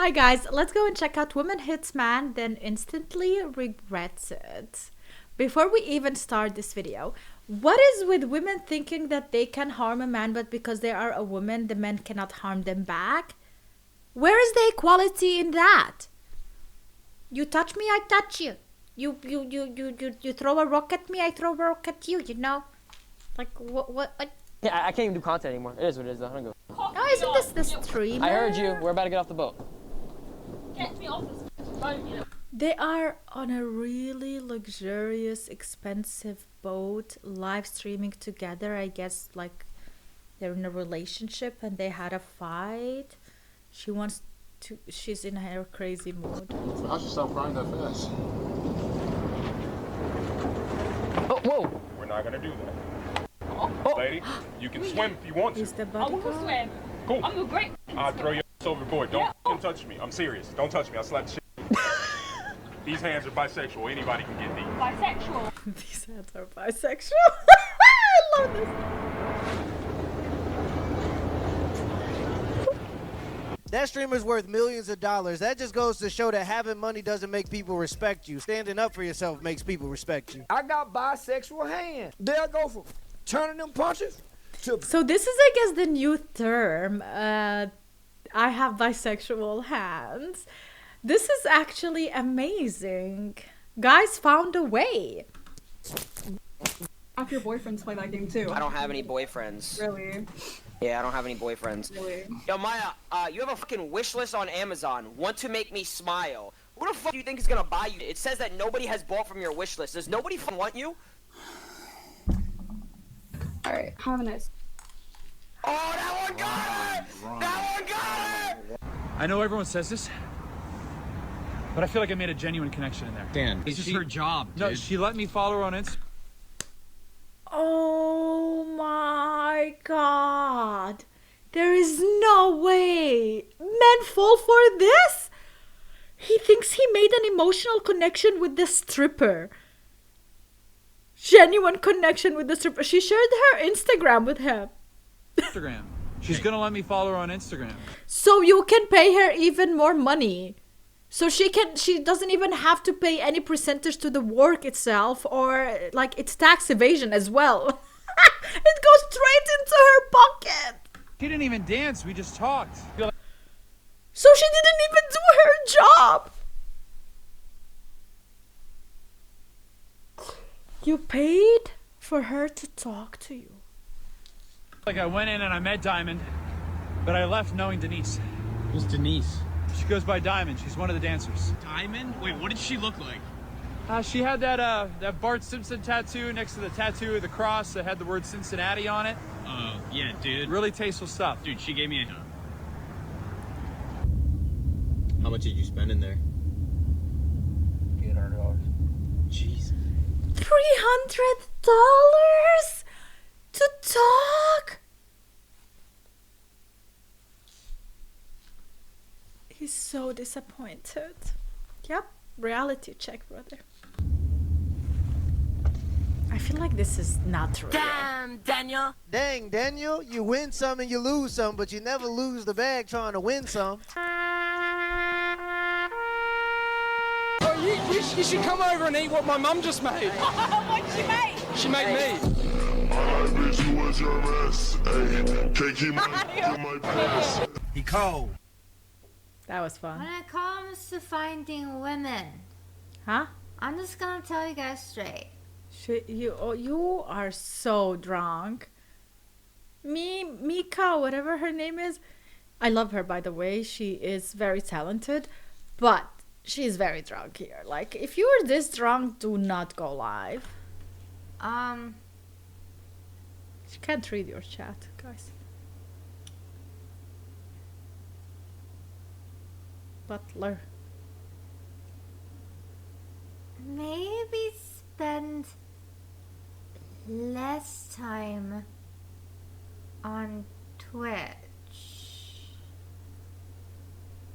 Hi guys, let's go and check out woman hits man then instantly regrets it. Before we even start this video, what is with women thinking that they can harm a man but because they are a woman the man cannot harm them back? Where is the equality in that? You touch me, I touch you. You throw a rock at me, I throw a rock at you, you know? Like what? Yeah, I can't even do content anymore. It is what it is though. I don't go. Oh, isn't this the streamer? I heard you. We're about to get off the boat. Get me off this boat. They are on a really luxurious, expensive boat, live streaming together. I guess like they're in a relationship and they had a fight. She's in her crazy mood. How'd you stop crying that fast? Oh, whoa! We're not gonna do that. Lady, you can swim if you want Is to. the I body want to swim. Cool. I'm a great. I'll throw your ass overboard. Don't fucking touch me. I'm serious. Don't touch me. I'll slap the shit. These hands are bisexual. Anybody can get these. Bisexual. These hands are bisexual. I love this. That streamer's worth millions of dollars. That just goes to show that having money doesn't make people respect you. Standing up for yourself makes people respect you. I got bisexual hands. They'll go from turning them punches to... So this is, I guess, the new term. I have bisexual hands. This is actually amazing. Guys found a way. Half your boyfriends play that game too. I don't have any boyfriends. Really? Yeah, I don't have any boyfriends. Really? Yo, Maya, you have a fucking wish list on Amazon. Want to make me smile. Who the fuck do you think is gonna buy you? It says that nobody has bought from your wish list. Does nobody want you? Alright, have a nice. Oh, that one got it! That one got it! I know everyone says this, but I feel like I made a genuine connection in there. Dan, it's just her job, dude. No, she let me follow her on Instagram. Oh my god. There is no way. Men fall for this? He thinks he made an emotional connection with the stripper. Genuine connection with the stripper. She shared her Instagram with him. She's gonna let me follow her on Instagram. So you can pay her even more money. So she doesn't even have to pay any percentage to the work itself, or like it's tax evasion as well. It goes straight into her pocket. She didn't even dance, we just talked. So she didn't even do her job. You paid for her to talk to you. Like I went in and I met Diamond, but I left knowing Denise. Who's Denise? She goes by Diamond, she's one of the dancers. Diamond? Wait, what did she look like? She had that Bart Simpson tattoo next to the tattoo of the cross that had the word Cincinnati on it. Oh, yeah, dude. Really tasteful stuff. Dude, she gave me a... How much did you spend in there? $800. Jeez. $300 to talk? He's so disappointed. Yep, reality check, brother. I feel like this is not real. Damn, Daniel! Dang, Daniel, you win some and you lose some, but you never lose the bag trying to win some. Oh, you should come over and eat what my mum just made. What did she make? She made me. He cold. That was fun. When it comes to finding women, Huh? I'm just gonna tell you guys straight. You are so drunk. Mika, whatever her name is. I love her, by the way. She is very talented, but she's very drunk here. Like, if you are this drunk, do not go live. She can't read your chat, guys. Butler. Maybe spend less time on Twitch.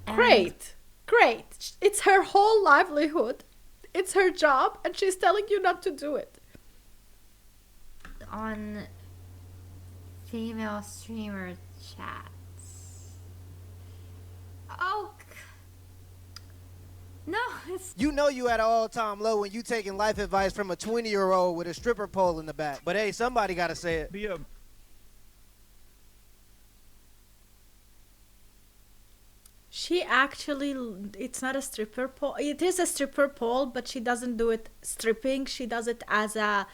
Great. Great. It's her whole livelihood. It's her job, and she's telling you not to do it. On female streamer chats. Oh, You know you at an all-time low when you taking life advice from a 20-year-old with a stripper pole in the back. But hey, somebody gotta say it. She actually, it's not a stripper pole. It is a stripper pole, but she doesn't do it stripping. She does it as a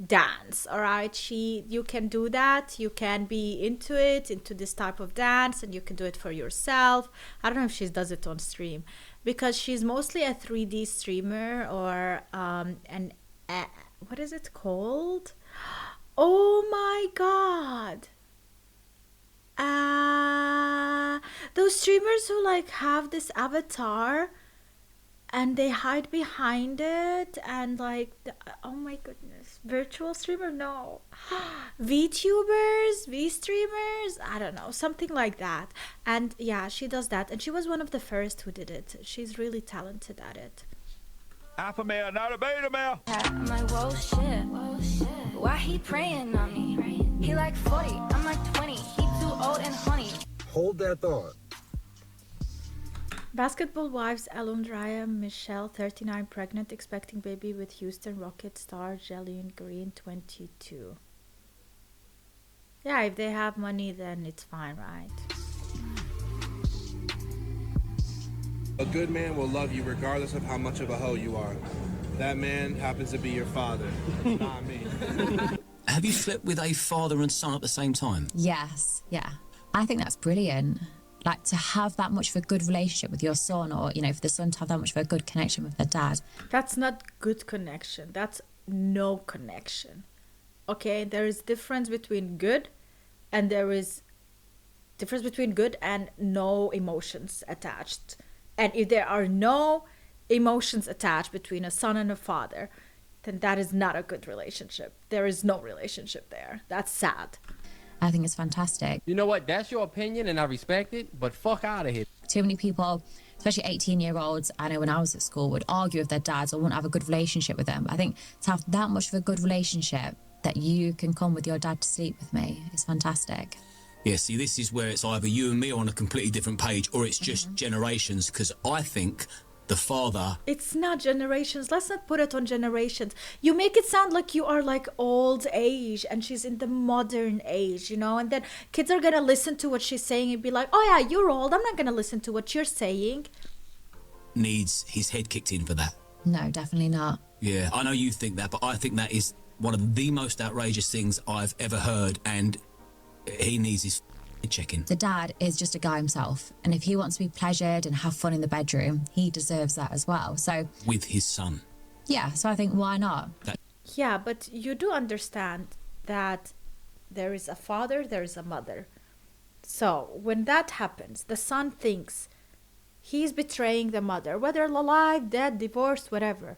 dance, all right? You can do that. You can be into it, into this type of dance, and you can do it for yourself. I don't know if she does it on stream, because she's mostly a 3D streamer or what is it called? Oh my god. Those streamers who like have this avatar and they hide behind it, and like oh my goodness, virtual streamer, no, VTubers, V-streamers, I don't know, something like that. And yeah, she does that, and she was one of the first who did it. She's really talented at it. Alpha male, not a beta male. I'm like, whoa, shit. Why he praying on me? He like 40, I'm like 20. He too old and honey. Hold that thought. Basketball wives Alondra Michelle, 39, pregnant, expecting baby with Houston Rockets star Jillian Green, 22. Yeah, if they have money, then it's fine, right? A good man will love you regardless of how much of a hoe you are. That man happens to be your father, not me. Have you slept with a father and son at the same time? Yes, yeah. I think that's brilliant. Like, to have that much of a good relationship with your son, or, you know, for the son to have that much of a good connection with their dad. That's not good connection. That's no connection. Okay, there is difference between good, and there is difference between good and no emotions attached. And if there are no emotions attached between a son and a father, then that is not a good relationship. There is no relationship there. That's sad. I think it's fantastic. You know what? That's your opinion, and I respect it, but fuck out of here. Too many people, especially 18-year-olds, I know when I was at school, would argue with their dads or wouldn't have a good relationship with them. I think to have that much of a good relationship that you can come with your dad to sleep with me is fantastic. Yeah, see, this is where it's either you and me on a completely different page, or it's just generations, because I think the father... It's not generations. Let's not put it on generations. You make it sound like you are like old age and she's in the modern age, you know? And then kids are going to listen to what she's saying and be like, oh yeah, you're old. I'm not going to listen to what you're saying. Needs his head kicked in for that. No, definitely not. Yeah, I know you think that, but I think that is one of the most outrageous things I've ever heard, and he needs his checking. The dad is just a guy himself, and if he wants to be pleasured and have fun in the bedroom, he deserves that as well. So with his son, yeah, so I think why not? Yeah, but you do understand that there is a father, there is a mother. So when that happens, the son thinks he's betraying the mother, whether alive, dead, divorced, whatever.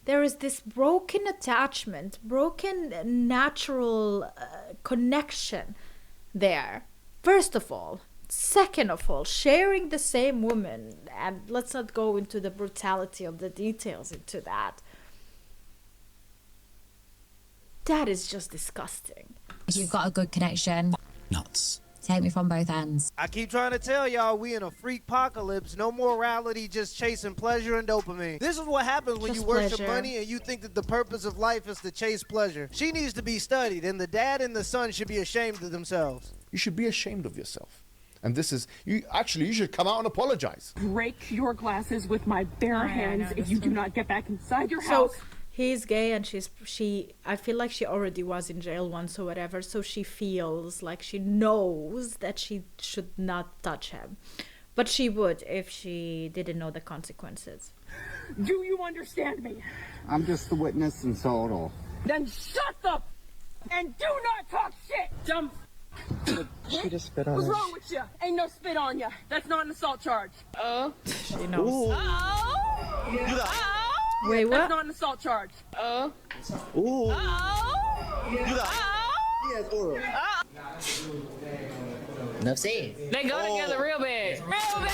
There is this broken attachment, broken natural connection there. First of all. Second of all, sharing the same woman, and let's not go into the brutality of the details into that. That is just disgusting. You've got a good connection. Nuts. Take me from both ends. I keep trying to tell y'all, we in a freak-pocalypse. No morality, just chasing pleasure and dopamine. This is what happens when you worship money and you think that the purpose of life is to chase pleasure. She needs to be studied, and the dad and the son should be ashamed of themselves. You should be ashamed of yourself. And this is, you should come out and apologize. Break your glasses with my bare hands if you do not get back inside your house. So he's gay, and I feel like she already was in jail once or whatever, so she feels like she knows that she should not touch him. But she would if she didn't know the consequences. Do you understand me? I'm just the witness and so all. Then shut up and do not talk shit, dumb. She just spit on What's her. wrong with you? Ain't no spit on you. That's not an assault charge. She knows. Wait, what? That's not an assault charge. Ooh. Yes, oral. Nupsie. They go together real bad. Real bad.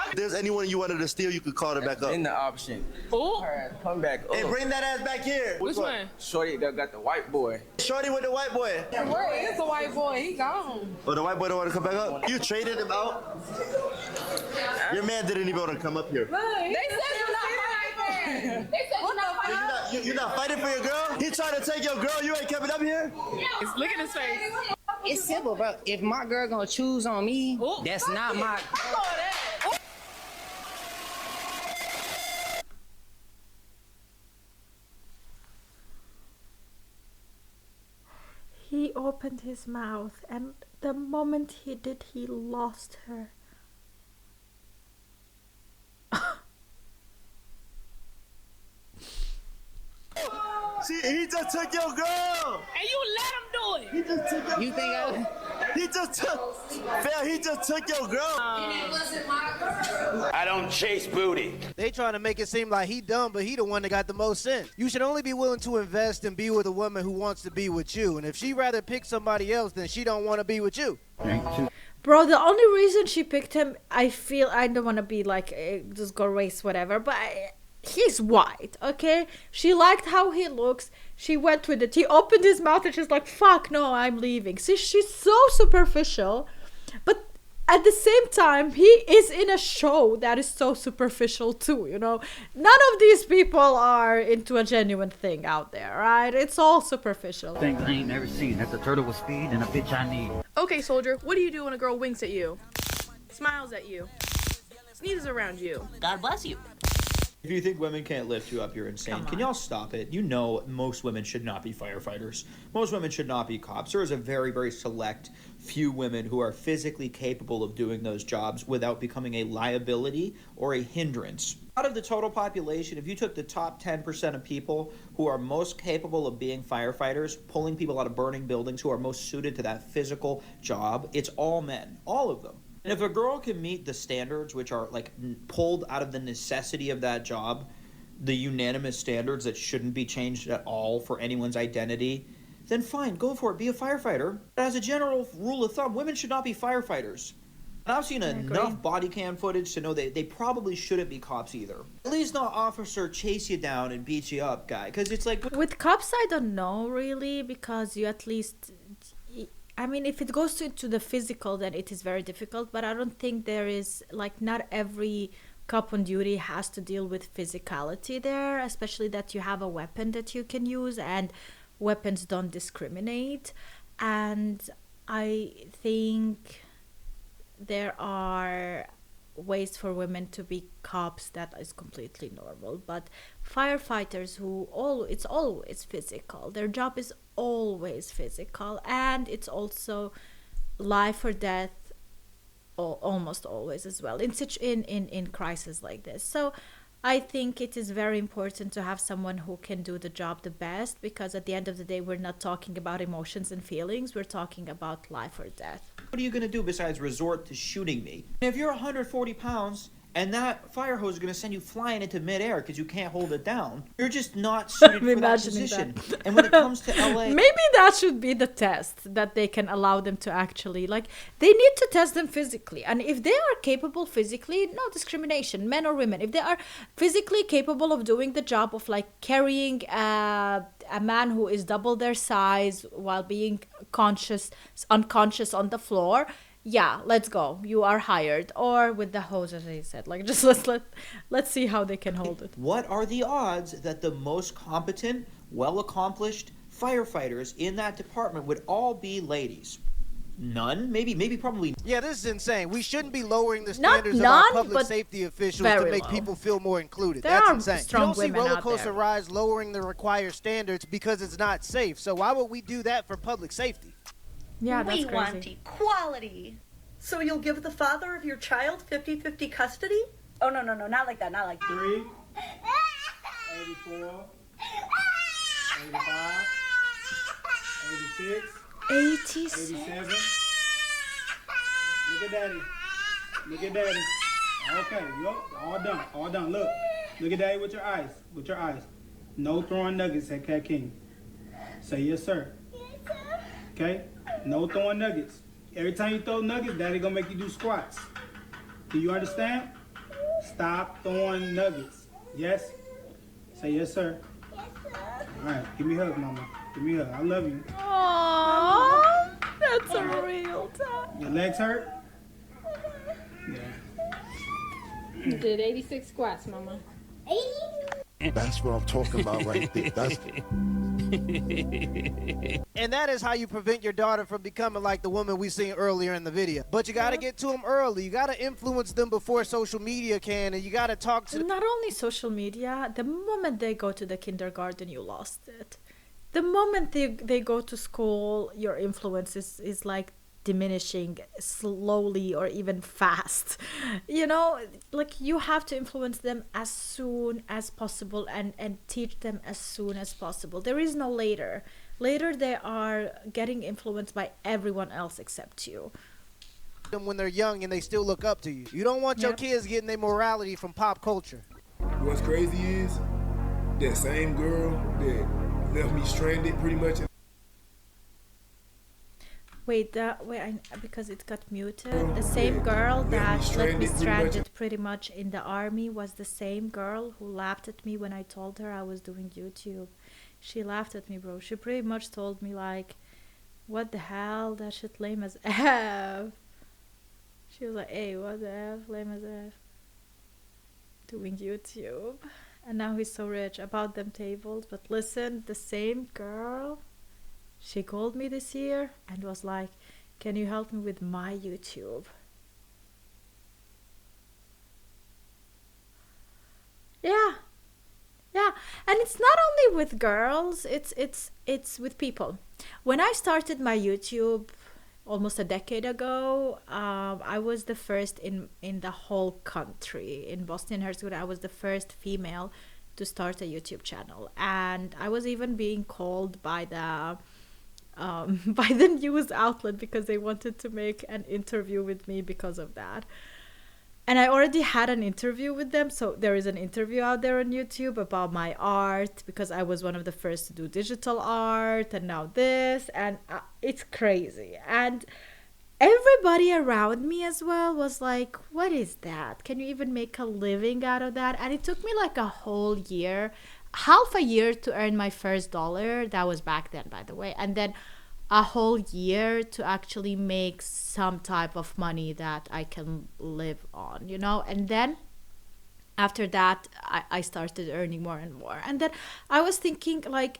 If there's anyone you wanted to steal, you could call her back up. In the option. Ooh. Come back up. Hey, bring that ass back here. Which one? Shorty that got the white boy. Shorty with the white boy. Where is the white boy? He gone. Oh, the white boy don't want to come back up? You traded him out? Your man didn't even want to come up here. They said you're not fighting. They said you're not fighting. You're not fighting for your girl? He trying to take your girl, you ain't coming up here? Look at his face. It's simple, bro. If my girl gonna choose on me, that's not my. He opened his mouth, and the moment he did, he lost her. See, he just took your girl. And you let him do it. He just took your You think I? He just took. Phil, he just took your girl. I don't chase booty. They trying to make it seem like he dumb, but he the one that got the most sense. You should only be willing to invest and be with a woman who wants to be with you. And if she rather pick somebody else, then she don't want to be with you. Bro, the only reason she picked him, I feel, I don't want to be like, just go race, whatever, but he's white, okay? She liked how he looks. She went with it. He opened his mouth and she's like, fuck no, I'm leaving. See, she's so superficial. But at the same time, he is in a show that is so superficial too, you know? None of these people are into a genuine thing out there, right? It's all superficial. Things I ain't never seen. That's a turtle with speed and a bitch I need. Okay, soldier, what do you do when a girl winks at you? Smiles at you? Sneezes around you? God bless you. If you think women can't lift you up, you're insane. Can y'all stop it? You know most women should not be firefighters. Most women should not be cops. There is a very, very select few women who are physically capable of doing those jobs without becoming a liability or a hindrance. Out of the total population, if you took the top 10% of people who are most capable of being firefighters, pulling people out of burning buildings, who are most suited to that physical job, it's all men. All of them. And if a girl can meet the standards, which are like pulled out of the necessity of that job, the unanimous standards that shouldn't be changed at all for anyone's identity, then fine, go for it, be a firefighter. But as a general rule of thumb, women should not be firefighters. And I've seen enough body cam footage to know that they probably shouldn't be cops either. At least not officer chase you down and beat you up guy, because it's like... With cops, I don't know really, because you at least... I mean, if it goes into the physical, then it is very difficult. But I don't think there is, like, not every cop on duty has to deal with physicality there, especially that you have a weapon that you can use, and weapons don't discriminate. And I think there are ways for women to be cops that is completely normal. But firefighters it's always physical. Their job is always physical, and it's also life or death, almost always as well in crisis like this. So I think it is very important to have someone who can do the job the best, because at the end of the day, we're not talking about emotions and feelings, we're talking about life or death. What are you going to do besides resort to shooting me? If you're 140 pounds and that fire hose is going to send you flying into midair because you can't hold it down, you're just not suited for that position. And when it comes to LA... Maybe that should be the test, that they can allow them to actually, like, they need to test them physically. And if they are capable physically, no discrimination, men or women. If they are physically capable of doing the job of, like, carrying a man who is double their size while being unconscious on the floor, yeah, let's go, you are hired. Or with the hose, as I said, like, just let's see how they can hold it. What are the odds that the most competent, well-accomplished firefighters in that department would all be ladies? None? Maybe probably. Yeah, this is insane. We shouldn't be lowering the standards of our public safety officials to make people feel more included. That's insane. You don't see roller coaster rides lowering the required standards because it's not safe. So why would we do that for public safety? Yeah, that's we crazy. want equality. So you'll give the father of your child 50-50 custody? Oh, no, not like that, not like 3, 84, 85, 86, 87. Look at daddy. Look at daddy. Okay, yup, all done. Look at daddy with your eyes. No throwing nuggets at Cat King. Say yes, sir. Okay? No throwing nuggets. Every time you throw nuggets, daddy gonna make you do squats. Do you understand? Stop throwing nuggets. Yes? Say yes, sir. Yes, sir. All right, give me a hug, mama. Give me a hug. I love you. Aww, that's a real time. Your legs hurt? You did 86 squats, mama. 80? That's what I'm talking about right there. That's And that is how you prevent your daughter from becoming like the woman we seen earlier in the video. But you got to get to them early. You got to influence them before social media can, and you got to talk to them. Not only social media, the moment they go to the kindergarten, you lost it. The moment they go to school, your influence is like diminishing slowly or even fast. You know, like you have to influence them as soon as possible and teach them as soon as possible. There is no later. Later they are getting influenced by everyone else except you. When they're young and they still look up to you. You don't want your kids getting their morality from pop culture. What's crazy is that same girl that left me stranded pretty much. Wait, because it got muted. The same girl that left me stranded pretty much in the army was the same girl who laughed at me when I told her I was doing YouTube. She laughed at me, bro. She pretty much told me like, what the hell, that shit lame as F. She was like, hey, what the F, lame as F. Doing YouTube. And now he's so rich about them tables. But listen, the same girl, she called me this year and was like, can you help me with my YouTube? Yeah. Yeah, and it's not only with girls, it's with people. When I started my YouTube almost a decade ago, I was the first in the whole country. In Bosnia and Herzegovina, I was the first female to start a YouTube channel. And I was even being called by the by the news outlet because they wanted to make an interview with me because of that. And I already had an interview with them, so there is an interview out there on YouTube about my art because I was one of the first to do digital art, and now this, and it's crazy. And everybody around me as well was like, what is that? Can you even make a living out of that? And it took me like a whole year, half a year to earn my first dollar. That was back then, by the way. And then a whole year to actually make some type of money that I can live on, you know. And then after that I started earning more and more. And then I was thinking like,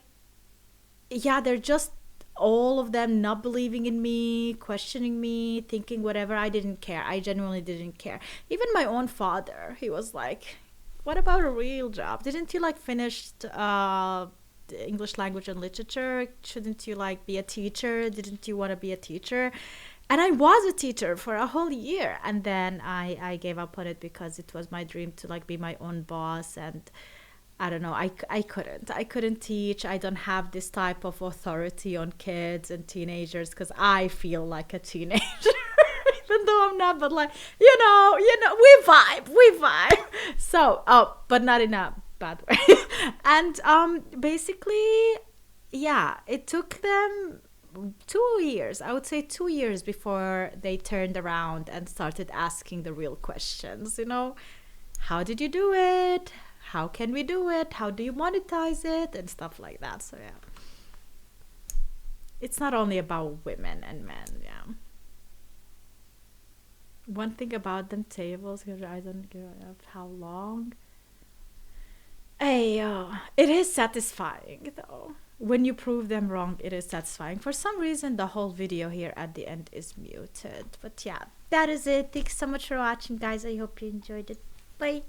yeah, they're just all of them not believing in me, questioning me, thinking whatever. I didn't care. I genuinely didn't care. Even my own father, he was like, what about a real job? Didn't you like finish the English language and literature? Shouldn't you like be a teacher? Didn't you want to be a teacher? And I was a teacher for a whole year, and then I gave up on it because it was my dream to like be my own boss. And I don't know, I couldn't teach. I don't have this type of authority on kids and teenagers because I feel like a teenager even though I'm not, but like, you know, we vibe. So, but not in a bad way. And basically, yeah, it took them 2 years, I would say 2 years before they turned around and started asking the real questions, you know, how did you do it? How can we do it? How do you monetize it? And stuff like that. So yeah, it's not only about women and men. Yeah. One thing about them tables, because I don't give up how long. Hey, it is satisfying though. When you prove them wrong, it is satisfying. For some reason, the whole video here at the end is muted. But yeah, that is it. Thanks so much for watching, guys. I hope you enjoyed it. Bye.